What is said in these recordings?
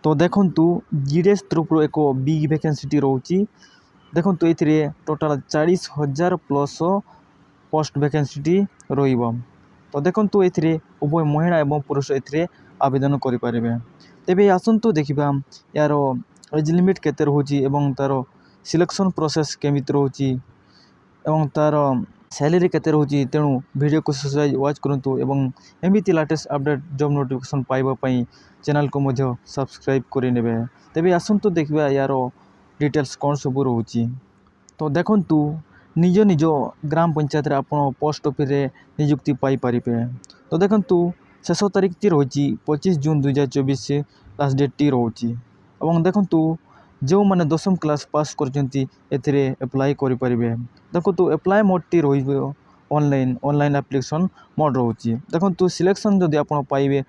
तो देखंतु जीडीएस तरफ एक बिग वैकेंसी रोची। देखंतु एथिरे टोटाल 40,000 प्लस पोस्ट वैकेंसी रहिबो। तो देखंतु एथिरे उभय महिला एवं पुरुष एथिरे आवेदन करि परिबे। तेबे आसंतु देखिबा यार एज लिमिट केते रहउची एवं तार सिलेक्शन प्रोसेस केमिति रहउची एवं तार सैलरी केते रहउची। तेणु वीडियो को शेष वाच करंतु एवं एमिति लेटेस्ट अपडेट जॉब नोटिफिकेशन पाइबा पई चैनल को मध्य सब्सक्राइब करि नेबे। तेबे आसंतु देखिबा यार डिटेल्स कौन सब रहउची। तो देखंतु निज निज ग्राम पंचायत रे आपण पोस्ट ऑफिस रे नियुक्ति पाई परिबे। तो देखंतु शेष तारीख टी रहउची 25 जून 2024 लास्ट डेट टी रहउची। एवं देखंतु जो माने 10वीं क्लास पास करचंती एथिरे अप्लाई करि परिबे। देखंतु अप्लाई मोड टी रहिबो ऑनलाइन एप्लीकेशन मोड रहउची। देखंतु सिलेक्शन जदि आपण पाइबे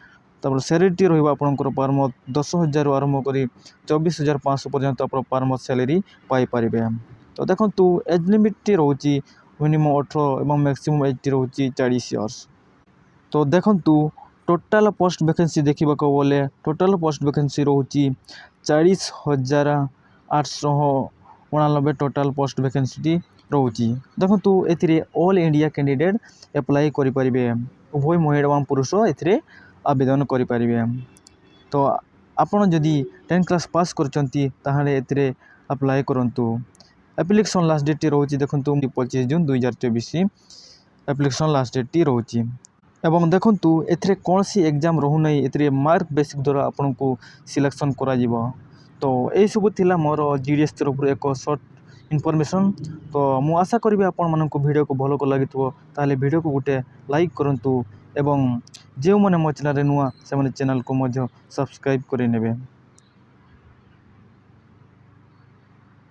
तब सैलरी रहिबा आपनकर पर मंथ 10,000 आरंभ करी 24,500 पर्यंत आप पर मंथ सैलरी पाई परिबे। तो देखंतु एज लिमिट टी रहउची मिनिमम 18 एवं मैक्सिमम एज टी रहउची 40 इयर्स। तो देखंतु टोटल पोस्ट वैकेंसी देखिबा को बोले टोटल पोस्ट वैकेंसी रहउची 40,899 टोटल पोस्ट वैकेंसी रहउची। देखंतु एथिरे ऑल इंडिया कैंडिडेट अप्लाई करि परिबे। उभय महिला एवं पुरुष एथिरे आवेदन करि परिबे। तो आपण जदि 10 क्लास पास करचंती ताहाले एथिरे अप्लाई करंतु। एप्लीकेशन लास्ट डेट रहउची देखंतु 25 जून 2024 एप्लीकेशन लास्ट डेट रहउची। एवं देखंतु एथिरे कोनसी एग्जाम रहु नै एथिरे मार्क बेसिक द्वारा आपण को सिलेक्शन करा जिवो। तो ए सब थिला मोर जीडीएस तरफ एक शॉर्ट इनफॉरमेशन। तो मु आशा करिबे आपण माननको वीडियो को भलो को लागितबो ताले वीडियो को गुटे लाइक करंतु एवं जे माने मो चैनल रे नुआ से माने चैनल को मध्य सब्सक्राइब करि नेबे।